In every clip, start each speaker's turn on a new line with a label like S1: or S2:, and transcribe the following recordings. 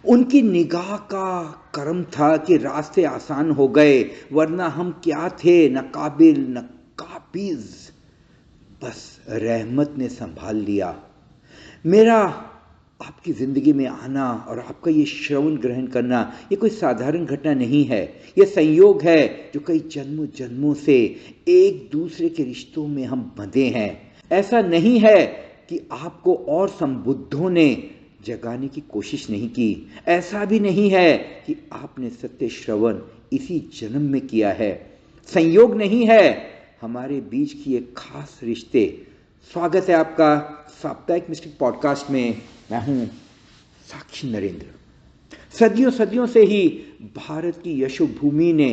S1: उनकी निगाह का करम था कि रास्ते आसान हो गए, वरना हम क्या थे, न काबिल न काबिज। बस रहमत ने संभाल लिया। मेरा आपकी ज़िंदगी में आना और आपका ये श्रवण ग्रहण करना, ये कोई साधारण घटना नहीं है। ये संयोग है जो कई जन्मों जन्मों से एक दूसरे के रिश्तों में हम बंधे हैं। ऐसा नहीं है कि आपको और संबुद्धों ने जगाने की कोशिश नहीं की। ऐसा भी नहीं है कि आपने सत्य श्रवण इसी जन्म में किया है। संयोग नहीं है, हमारे बीच की एक खास रिश्ते। स्वागत है आपका साप्ताहिक मिस्टिक पॉडकास्ट में। मैं हूं साक्षी नरेंद्र। सदियों सदियों से ही भारत की यशोभूमि ने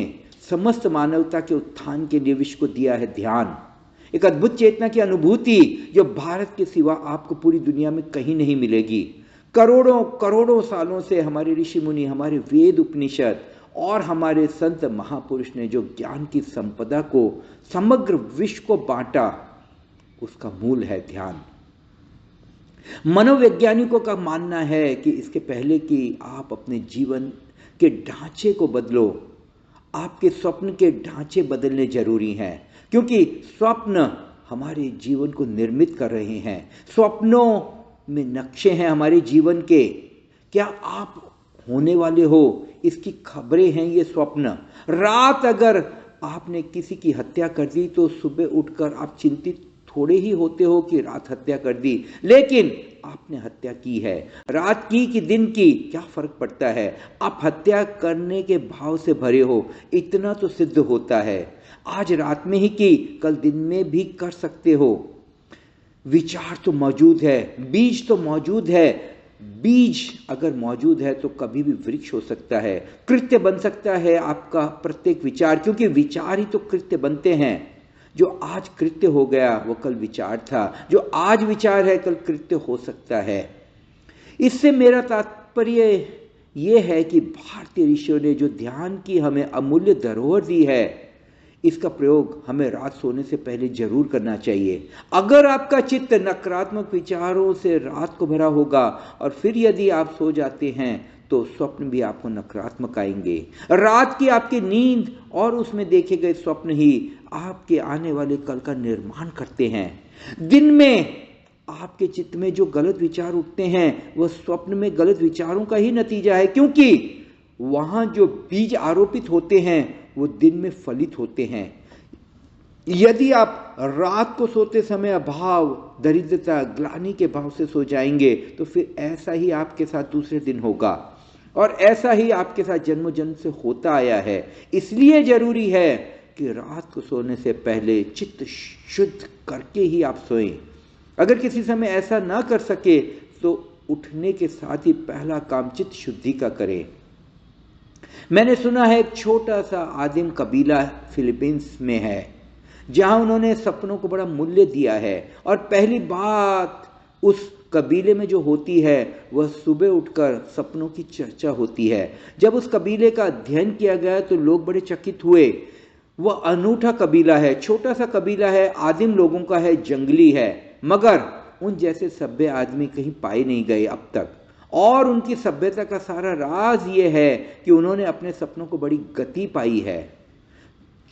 S1: समस्त मानवता के उत्थान के लिए विश्व को दिया है ध्यान। एक अद्भुत चेतना की अनुभूति जो भारत के सिवा आपको पूरी दुनिया में कहीं नहीं मिलेगी। करोड़ों करोड़ों सालों से हमारे ऋषि मुनि, हमारे वेद उपनिषद और हमारे संत महापुरुष ने जो ज्ञान की संपदा को समग्र विश्व को बांटा, उसका मूल है ध्यान। मनोवैज्ञानिकों का मानना है कि इसके पहले कि आप अपने जीवन के ढांचे को बदलो, आपके स्वप्न के ढांचे बदलने जरूरी हैं, क्योंकि स्वप्न हमारे जीवन को निर्मित कर रहे हैं। स्वप्नों में नक्शे हैं हमारे जीवन के। क्या आप होने वाले हो, इसकी खबरें हैं ये स्वप्न। रात अगर आपने किसी की हत्या कर दी तो सुबह उठकर आप चिंतित थोड़े ही होते हो कि रात हत्या कर दी, लेकिन आपने हत्या की है। रात की कि दिन की क्या फर्क पड़ता है, आप हत्या करने के भाव से भरे हो, इतना तो सिद्ध होता है। आज रात में ही की, कल दिन में भी कर सकते हो। विचार तो मौजूद है, बीज तो मौजूद है। बीज अगर मौजूद है तो कभी भी वृक्ष हो सकता है, कृत्य बन सकता है आपका प्रत्येक विचार, क्योंकि विचार ही तो कृत्य बनते हैं। जो आज कृत्य हो गया वो कल विचार था, जो आज विचार है कल कृत्य हो सकता है। इससे मेरा तात्पर्य ये है कि भारतीय ऋषियों ने जो ध्यान की हमें अमूल्य धरोहर दी है, इसका प्रयोग हमें रात सोने से पहले जरूर करना चाहिए। अगर आपका चित्त नकारात्मक विचारों से रात को भरा होगा और फिर यदि आप सो जाते हैं तो स्वप्न भी आपको नकारात्मक आएंगे। रात की आपकी नींद और उसमें देखे गए स्वप्न ही आपके आने वाले कल का निर्माण करते हैं। दिन में आपके चित्त में जो गलत विचार उठते हैं वह स्वप्न में गलत विचारों का ही नतीजा है, क्योंकि वहां जो बीज आरोपित होते हैं वो दिन में फलित होते हैं। यदि आप रात को सोते समय अभाव, दरिद्रता, ग्लानि के भाव से सो जाएंगे तो फिर ऐसा ही आपके साथ दूसरे दिन होगा, और ऐसा ही आपके साथ जन्मों जन्म से होता आया है। इसलिए जरूरी है कि रात को सोने से पहले चित्त शुद्ध करके ही आप सोएं। अगर किसी समय ऐसा ना कर सके तो उठने के साथ ही पहला काम चित्त शुद्धि का करें। मैंने सुना है एक छोटा सा आदिम कबीला फिलीपींस में है, जहां उन्होंने सपनों को बड़ा मूल्य दिया है। और पहली बात उस कबीले में जो होती है वह सुबह उठकर सपनों की चर्चा होती है। जब उस कबीले का अध्ययन किया गया तो लोग बड़े चकित हुए। वह अनूठा कबीला है, छोटा सा कबीला है, आदिम लोगों का है, जंगली है, मगर उन जैसे सभ्य आदमी कहीं पाए नहीं गए अब तक। और उनकी सभ्यता का सारा राज ये है कि उन्होंने अपने सपनों को बड़ी गति पाई है।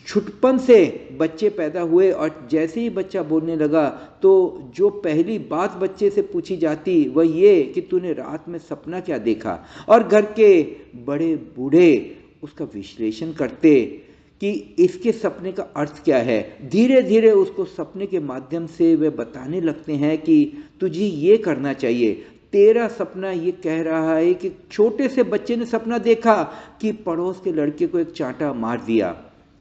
S1: छुटपन से बच्चे पैदा हुए और जैसे ही बच्चा बोलने लगा तो जो पहली बात बच्चे से पूछी जाती वह ये कि तूने रात में सपना क्या देखा, और घर के बड़े बूढ़े उसका विश्लेषण करते कि इसके सपने का अर्थ क्या है। धीरे धीरे उसको सपने के माध्यम से वे बताने लगते हैं कि तुझे ये करना चाहिए। तेरा सपना ये कह रहा है कि छोटे से बच्चे ने सपना देखा कि पड़ोस के लड़के को एक चांटा मार दिया।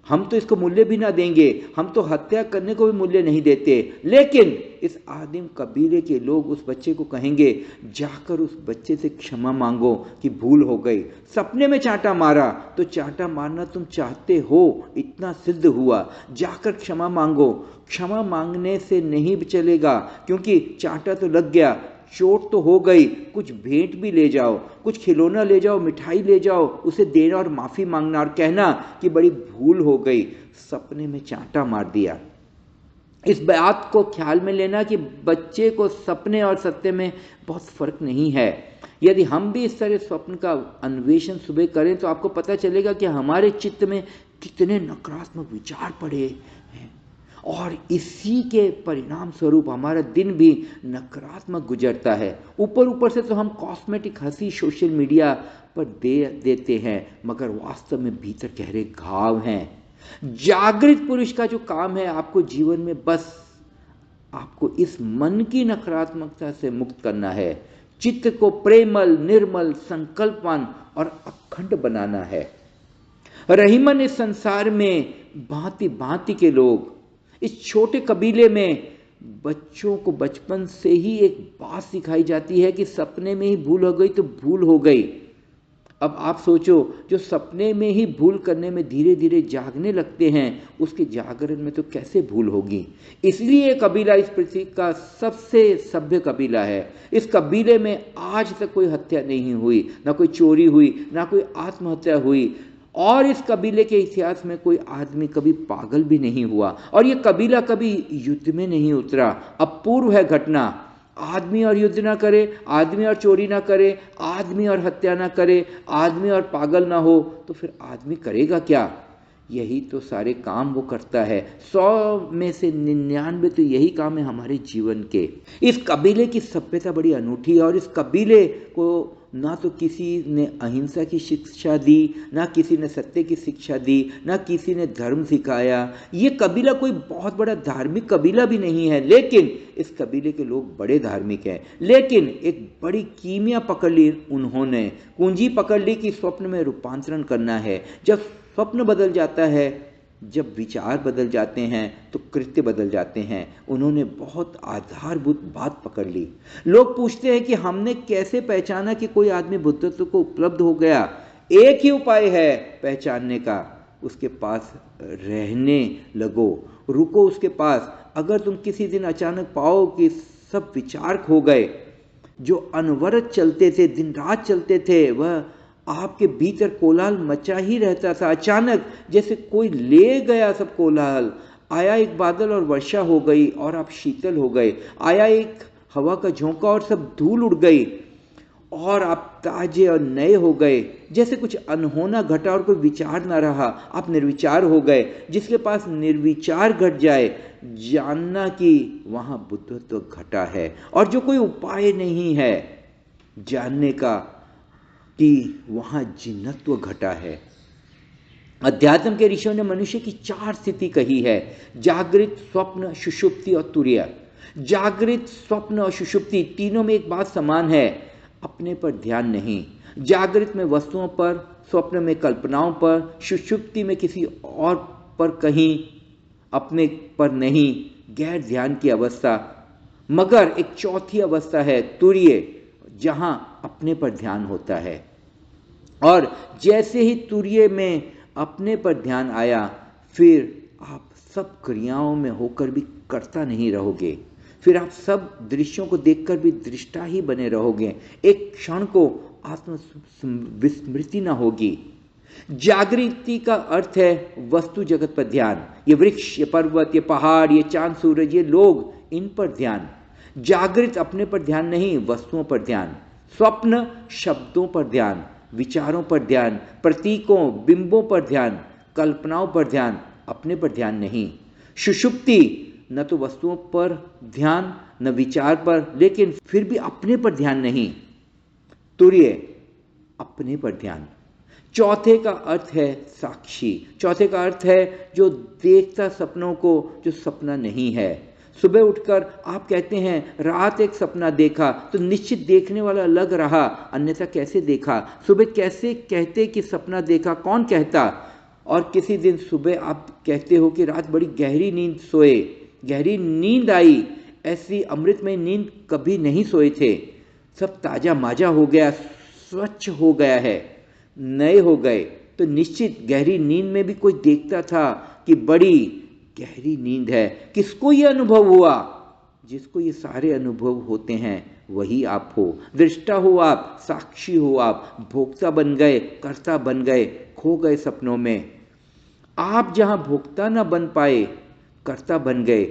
S1: हम तो इसको मूल्य भी ना देंगे, हम तो हत्या करने को भी मूल्य नहीं देते, लेकिन इस आदिम कबीले के लोग उस बच्चे को कहेंगे जाकर उस बच्चे से क्षमा मांगो कि भूल हो गई। सपने में चांटा मारा तो चांटा मारना तुम चाहते हो, इतना सिद्ध हुआ, जाकर क्षमा मांगो। क्षमा मांगने से नहीं चलेगा, क्योंकि चांटा तो लग गया, चोट तो हो गई। कुछ भेंट भी ले जाओ, कुछ खिलौना ले जाओ, मिठाई ले जाओ, उसे देना और माफी मांगना और कहना कि बड़ी भूल हो गई, सपने में चांटा मार दिया। इस बात को ख्याल में लेना कि बच्चे को सपने और सत्य में बहुत फर्क नहीं है। यदि हम भी इस तरह स्वप्न का अन्वेषण सुबह करें तो आपको पता चलेगा कि हमारे चित्त में कितने नकारात्मक विचार पड़े हैं, और इसी के परिणाम स्वरूप हमारा दिन भी नकारात्मक गुजरता है। ऊपर ऊपर से तो हम कॉस्मेटिक हंसी सोशल मीडिया पर देते हैं, मगर वास्तव में भीतर गहरे घाव हैं। जागृत पुरुष का जो काम है, आपको जीवन में बस आपको इस मन की नकारात्मकता से मुक्त करना है, चित्त को प्रेमल, निर्मल, संकल्पवान और अखंड बनाना है। रहीमन, इस संसार में भांति भांति के लोग, इस छोटे कबीले में बच्चों को बचपन से ही एक बात सिखाई जाती है कि सपने में ही भूल हो गई तो भूल हो गई। अब आप सोचो, जो सपने में ही भूल करने में धीरे धीरे जागने लगते हैं, उसके जागरण में तो कैसे भूल होगी। इसलिए ये कबीला इस पृथ्वी का सबसे सभ्य कबीला है। इस कबीले में आज तक कोई हत्या नहीं हुई, ना कोई चोरी हुई, ना कोई आत्महत्या हुई, और इस कबीले के इतिहास में कोई आदमी कभी पागल भी नहीं हुआ, और ये कबीला कभी युद्ध में नहीं उतरा। अपूर्व है घटना। आदमी और युद्ध ना करे, आदमी और चोरी ना करे, आदमी और हत्या ना करे, आदमी और पागल ना हो, तो फिर आदमी करेगा क्या? यही तो सारे काम वो करता है। 100 में से 99 तो यही काम है हमारे जीवन के। इस कबीले की सभ्यता बड़ी अनूठी है, और इस कबीले को ना तो किसी ने अहिंसा की शिक्षा दी, ना किसी ने सत्य की शिक्षा दी, ना किसी ने धर्म सिखाया। ये कबीला कोई बहुत बड़ा धार्मिक कबीला भी नहीं है, लेकिन इस कबीले के लोग बड़े धार्मिक हैं। लेकिन एक बड़ी कीमिया पकड़ ली उन्होंने, कुंजी पकड़ ली कि स्वप्न में रूपांतरण करना है। जब स्वप्न बदल जाता है, जब विचार बदल जाते हैं, तो कृत्य बदल जाते हैं। उन्होंने बहुत आधारभूत बात पकड़ ली। लोग पूछते हैं कि हमने कैसे पहचाना कि कोई आदमी बुद्धत्व को उपलब्ध हो गया। एक ही उपाय है पहचानने का, उसके पास रहने लगो, रुको उसके पास। अगर तुम किसी दिन अचानक पाओ कि सब विचार खो गए, जो अनवरत चलते थे, दिन रात चलते थे, वह आपके भीतर कोलाहल मचा ही रहता था। अचानक जैसे कोई ले गया सब कोलाहल। आया एक बादल और वर्षा हो गई और आप शीतल हो गए। आया एक हवा का झोंका और सब धूल उड़ गई और आप ताजे और नए हो गए। जैसे कुछ अनहोना घटा और कोई विचार ना रहा, आप निर्विचार हो गए। जिसके पास निर्विचार घट जाए, जानना कि वहां बुद्धत्व घटा है। और जो कोई उपाय नहीं है जानने का कि वहां जिन्नत्व घटा है। अध्यात्म के ऋषियों ने मनुष्य की 4 स्थिति कही है: जागृत, स्वप्न, सुषुप्ति और तुरीय। जागृत, स्वप्न और सुषुप्ति तीनों में एक बात समान है, अपने पर ध्यान नहीं। जागृत में वस्तुओं पर, स्वप्न में कल्पनाओं पर, सुषुप्ति में किसी और पर कहीं, अपने पर नहीं, गैर ध्यान की अवस्था। मगर एक चौथी अवस्था है तुरीय, जहां अपने पर ध्यान होता है। और जैसे ही तुरीय में अपने पर ध्यान आया, फिर आप सब क्रियाओं में होकर भी कर्ता नहीं रहोगे। फिर आप सब दृश्यों को देखकर भी दृष्टा ही बने रहोगे। एक क्षण को आत्म विस्मृति ना होगी। जागृति का अर्थ है वस्तु जगत पर ध्यान। ये वृक्ष, ये पर्वत, ये पहाड़, ये चांद सूरज, ये लोग, इन पर ध्यान। जागृत अपने पर ध्यान नहीं, वस्तुओं पर ध्यान। स्वप्न शब्दों पर ध्यान, विचारों पर ध्यान, प्रतीकों, बिंबों पर ध्यान, कल्पनाओं पर ध्यान, अपने पर ध्यान नहीं। सुषुप्ति न तो वस्तुओं पर ध्यान, न विचार पर, लेकिन फिर भी अपने पर ध्यान नहीं। तुरीय, अपने पर ध्यान। चौथे का अर्थ है साक्षी। चौथे का अर्थ है जो देखता सपनों को, जो सपना नहीं है। सुबह उठकर आप कहते हैं रात एक सपना देखा, तो निश्चित देखने वाला अलग रहा, अन्यथा कैसे देखा। सुबह कैसे कहते कि सपना देखा, कौन कहता। और किसी दिन सुबह आप कहते हो कि रात बड़ी गहरी नींद सोए, गहरी नींद आई, ऐसी अमृतमय नींद कभी नहीं सोए थे। सब ताजा माजा हो गया, स्वच्छ हो गया है, नए हो गए। तो निश्चित गहरी नींद में भी कोई देखता था कि बड़ी गहरी नींद है। किसको ये अनुभव हुआ? जिसको ये सारे अनुभव होते हैं वही आप हो। दृष्टा हो आप, साक्षी हो आप, भोक्ता बन गए, कर्ता बन गए, खो गए सपनों में। आप जहां भोक्ता ना बन पाए, कर्ता बन गए।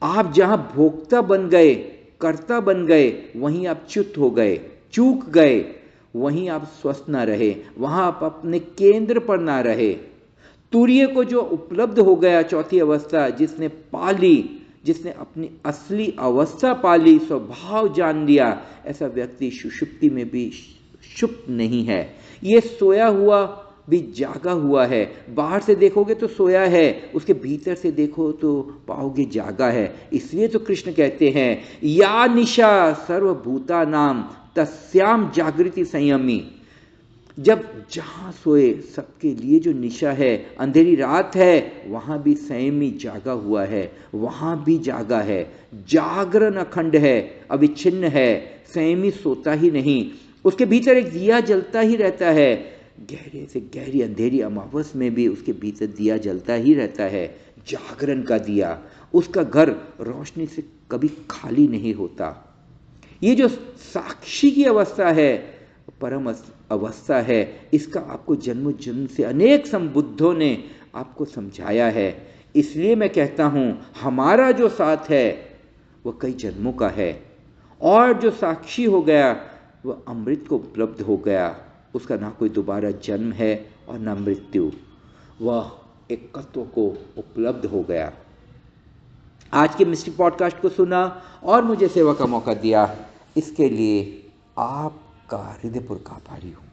S1: आप जहां भोक्ता बन गए, कर्ता बन गए, वहीं आप च्युत हो गए। चूक गए, वहीं आप स्वस्थ ना रहे, वहां आप अपने केंद्र पर ना रहे। तुर्य को जो उपलब्ध हो गया चौथी अवस्था, जिसने पा ली, जिसने अपनी असली अवस्था पा ली, स्वभाव जान लिया, ऐसा व्यक्ति सुषुप्ति में भी क्षुप्त नहीं है। ये सोया हुआ भी जागा हुआ है। बाहर से देखोगे तो सोया है, उसके भीतर से देखो तो पाओगे जागा है। इसलिए तो कृष्ण कहते हैं या निशा सर्वभूता नाम तस्याम जागृति संयमी। जब जहां सोए सबके लिए जो निशा है, अंधेरी रात है, वहां भी संयमी जागा हुआ है, वहां भी जागा है। जागरण अखंड है, अविच्छिन्न है, संयमी सोता ही नहीं, उसके भीतर एक दिया जलता ही रहता है। गहरे से गहरी अंधेरी अमावस में भी उसके भीतर दिया जलता ही रहता है, जागरण का दिया। उसका घर रोशनी से कभी खाली नहीं होता। ये जो साक्षी की अवस्था है, परम अवस्था है, इसका आपको जन्म जन्म से अनेक संबुद्धों ने आपको समझाया है। इसलिए मैं कहता हूं हमारा जो साथ है वह कई जन्मों का है, और जो साक्षी हो गया वह अमृत को उपलब्ध हो गया। उसका ना कोई दोबारा जन्म है और ना मृत्यु, वह एकत्व को उपलब्ध हो गया। आज के मिस्टिक पॉडकास्ट को सुना और मुझे सेवा का मौका दिया, इसके लिए आपका हृदयपूर्वक आभारी हूं।